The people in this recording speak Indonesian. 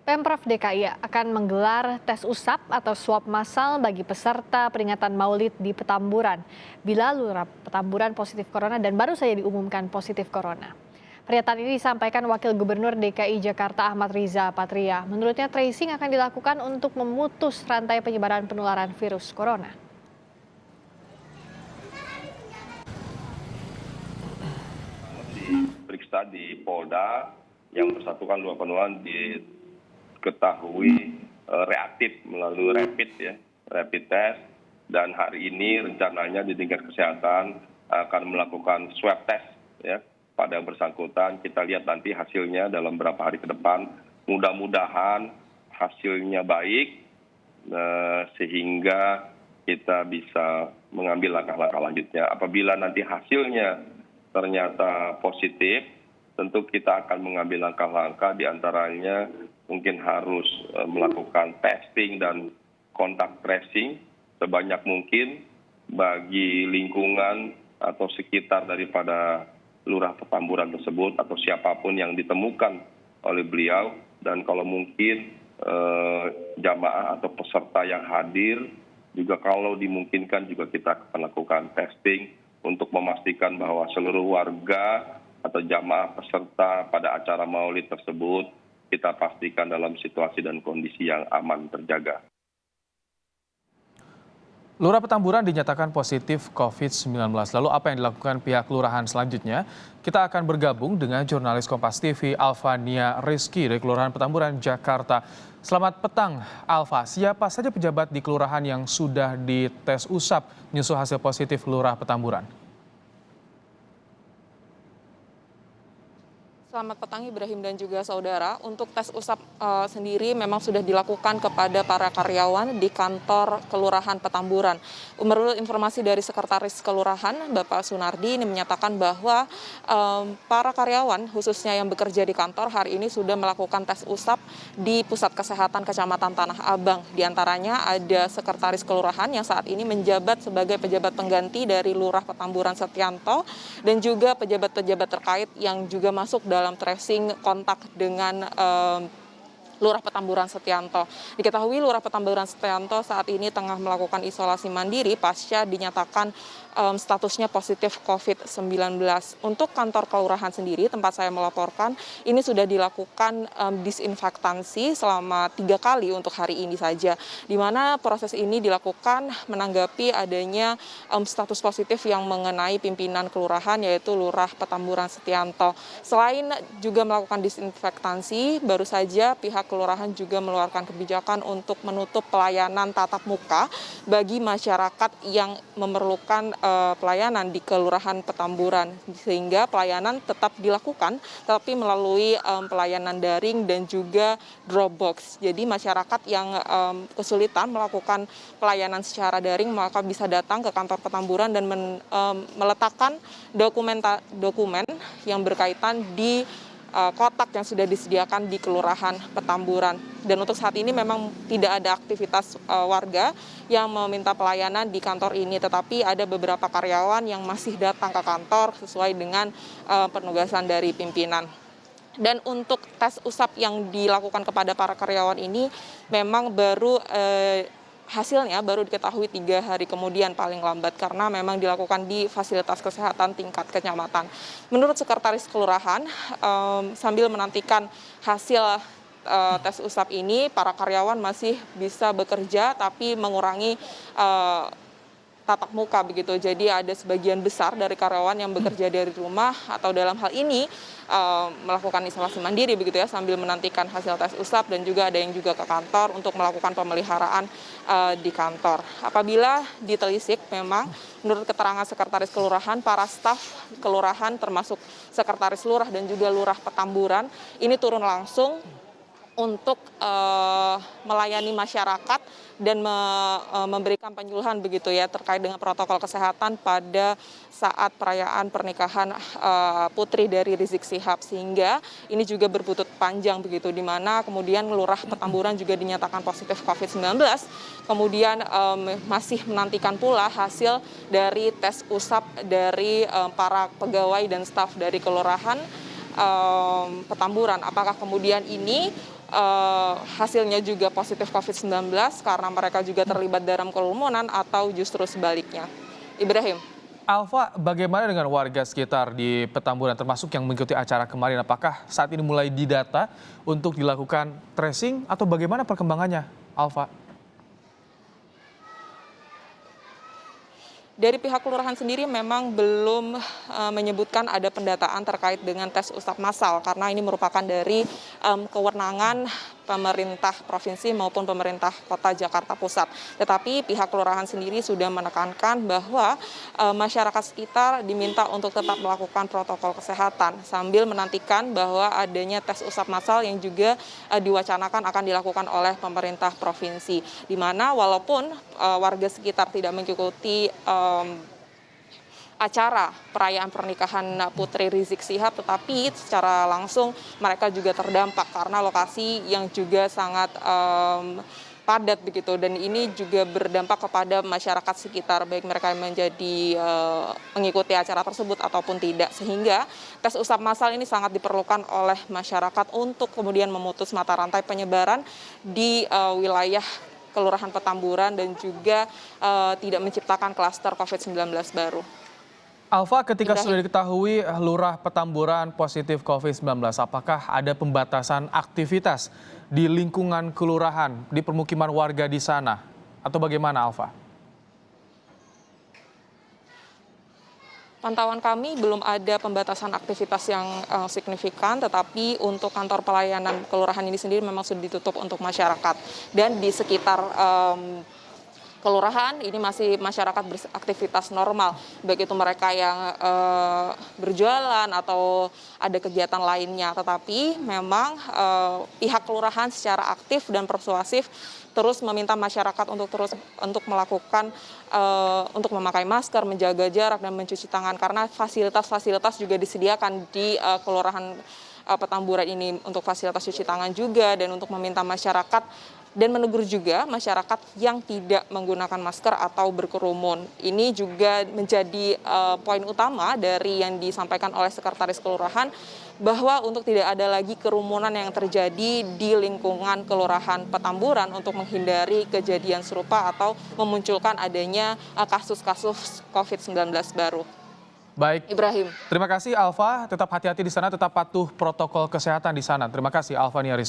Pemprov DKI akan menggelar tes usap atau swab massal bagi peserta peringatan Maulid di Petamburan bila lurah Petamburan positif corona dan baru saja diumumkan positif corona. Pernyataan ini disampaikan Wakil Gubernur DKI Jakarta Ahmad Riza Patria. Menurutnya tracing akan dilakukan untuk memutus rantai penyebaran penularan virus corona. Diperiksa di Polda, yang bersangkutan luar penularan diketahui reaktif melalui rapid test, dan hari ini rencananya di tingkat kesehatan akan melakukan swab test ya pada yang bersangkutan. Kita lihat nanti hasilnya dalam beberapa hari ke depan. Mudah-mudahan hasilnya baik sehingga kita bisa mengambil langkah-langkah lanjutnya. Apabila nanti hasilnya ternyata positif, tentu kita akan mengambil langkah-langkah, diantaranya mungkin harus melakukan testing dan kontak tracing sebanyak mungkin bagi lingkungan atau sekitar daripada Lurah Petamburan tersebut atau siapapun yang ditemukan oleh beliau. Dan kalau mungkin jamaah atau peserta yang hadir juga kalau dimungkinkan juga kita akan lakukan testing untuk memastikan bahwa seluruh warga atau jamaah peserta pada acara Maulid tersebut kita pastikan dalam situasi dan kondisi yang aman terjaga. Lurah Petamburan dinyatakan positif COVID-19. Lalu apa yang dilakukan pihak kelurahan selanjutnya? Kita akan bergabung dengan jurnalis Kompas TV Alvania Rizky dari Kelurahan Petamburan, Jakarta. Selamat petang, Alva. Siapa saja pejabat di kelurahan yang sudah dites usap menyusul hasil positif Lurah Petamburan? Selamat petang Ibrahim dan juga saudara. Untuk tes usap sendiri memang sudah dilakukan kepada para karyawan di kantor Kelurahan Petamburan. Menurut informasi dari Sekretaris Kelurahan, Bapak Sunardi, ini menyatakan bahwa para karyawan khususnya yang bekerja di kantor hari ini sudah melakukan tes usap di Pusat Kesehatan Kecamatan Tanah Abang. Di antaranya ada Sekretaris Kelurahan yang saat ini menjabat sebagai pejabat pengganti dari Lurah Petamburan Setianto dan juga pejabat-pejabat terkait yang juga masuk dalam tracing kontak dengan Lurah Petamburan Setianto. Diketahui Lurah Petamburan Setianto saat ini tengah melakukan isolasi mandiri pasca dinyatakan statusnya positif COVID-19. Untuk kantor kelurahan sendiri, tempat saya melaporkan, ini sudah dilakukan disinfektasi selama 3 kali untuk hari ini saja, di mana proses ini dilakukan menanggapi adanya status positif yang mengenai pimpinan kelurahan, yaitu Lurah Petamburan Setianto. Selain juga melakukan disinfektasi, baru saja pihak kelurahan juga mengeluarkan kebijakan untuk menutup pelayanan tatap muka bagi masyarakat yang memerlukan pelayanan di Kelurahan Petamburan, sehingga pelayanan tetap dilakukan tapi melalui pelayanan daring dan juga Dropbox. Jadi masyarakat yang kesulitan melakukan pelayanan secara daring maka bisa datang ke kantor Petamburan dan meletakkan dokumen yang berkaitan di kotak yang sudah disediakan di Kelurahan Petamburan. Dan untuk saat ini memang tidak ada aktivitas warga yang meminta pelayanan di kantor ini, tetapi ada beberapa karyawan yang masih datang ke kantor sesuai dengan penugasan dari pimpinan. Dan untuk tes usap yang dilakukan kepada para karyawan ini memang hasilnya baru diketahui 3 hari kemudian paling lambat, karena memang dilakukan di fasilitas kesehatan tingkat kecamatan. Menurut Sekretaris Kelurahan, sambil menantikan hasil tes usap ini, para karyawan masih bisa bekerja tapi mengurangi tatap muka begitu. Jadi ada sebagian besar dari karyawan yang bekerja dari rumah atau dalam hal ini melakukan isolasi mandiri begitu ya, sambil menantikan hasil tes usap, dan juga ada yang juga ke kantor untuk melakukan pemeliharaan di kantor. Apabila ditelisik, memang menurut keterangan Sekretaris Kelurahan, para staf kelurahan termasuk Sekretaris Lurah dan juga Lurah Petamburan ini turun langsung untuk melayani masyarakat dan memberikan penyuluhan begitu ya terkait dengan protokol kesehatan pada saat perayaan pernikahan putri dari Rizik Syihab, sehingga ini juga berbuntut panjang begitu, di mana kemudian Lurah Petamburan juga dinyatakan positif COVID-19, kemudian masih menantikan pula hasil dari tes usap dari para pegawai dan staf dari Kelurahan Petamburan. Apakah kemudian ini hasilnya juga positif COVID-19 karena mereka juga terlibat dalam kerumunan atau justru sebaliknya. Ibrahim. Alfa, bagaimana dengan warga sekitar di Petamburan termasuk yang mengikuti acara kemarin? Apakah saat ini mulai didata untuk dilakukan tracing atau bagaimana perkembangannya, Alfa? Dari pihak kelurahan sendiri memang belum menyebutkan ada pendataan terkait dengan tes usap massal karena ini merupakan dari kewenangan pemerintah provinsi maupun pemerintah kota Jakarta Pusat. Tetapi pihak kelurahan sendiri sudah menekankan bahwa masyarakat sekitar diminta untuk tetap melakukan protokol kesehatan sambil menantikan bahwa adanya tes usap massal yang juga diwacanakan akan dilakukan oleh pemerintah provinsi. Di mana walaupun warga sekitar tidak mengikuti acara perayaan pernikahan Putri Rizik Syihab, tetapi secara langsung mereka juga terdampak karena lokasi yang juga sangat padat begitu, dan ini juga berdampak kepada masyarakat sekitar baik mereka yang mengikuti acara tersebut ataupun tidak, sehingga tes usap massal ini sangat diperlukan oleh masyarakat untuk kemudian memutus mata rantai penyebaran di wilayah Kelurahan Petamburan dan juga tidak menciptakan klaster COVID-19 baru. Alfa, ketika sudah diketahui Lurah Petamburan positif COVID-19, apakah ada pembatasan aktivitas di lingkungan kelurahan, di permukiman warga di sana? Atau bagaimana, Alfa? Pantauan kami belum ada pembatasan aktivitas yang signifikan, tetapi untuk kantor pelayanan kelurahan ini sendiri memang sudah ditutup untuk masyarakat. Dan di sekitar kelurahan ini masih masyarakat beraktivitas normal, baik itu mereka yang berjualan atau ada kegiatan lainnya. Tetapi memang pihak kelurahan secara aktif dan persuasif terus meminta masyarakat untuk melakukan untuk memakai masker, menjaga jarak dan mencuci tangan karena fasilitas-fasilitas juga disediakan di kelurahan Petamburan ini untuk fasilitas cuci tangan juga, dan untuk meminta masyarakat dan menegur juga masyarakat yang tidak menggunakan masker atau berkerumun. Ini juga menjadi poin utama dari yang disampaikan oleh Sekretaris Kelurahan bahwa untuk tidak ada lagi kerumunan yang terjadi di lingkungan Kelurahan Petamburan untuk menghindari kejadian serupa atau memunculkan adanya kasus-kasus COVID-19 baru. Baik, Ibrahim. Terima kasih Alfa, tetap hati-hati di sana, tetap patuh protokol kesehatan di sana. Terima kasih Alfa Nia Rizky.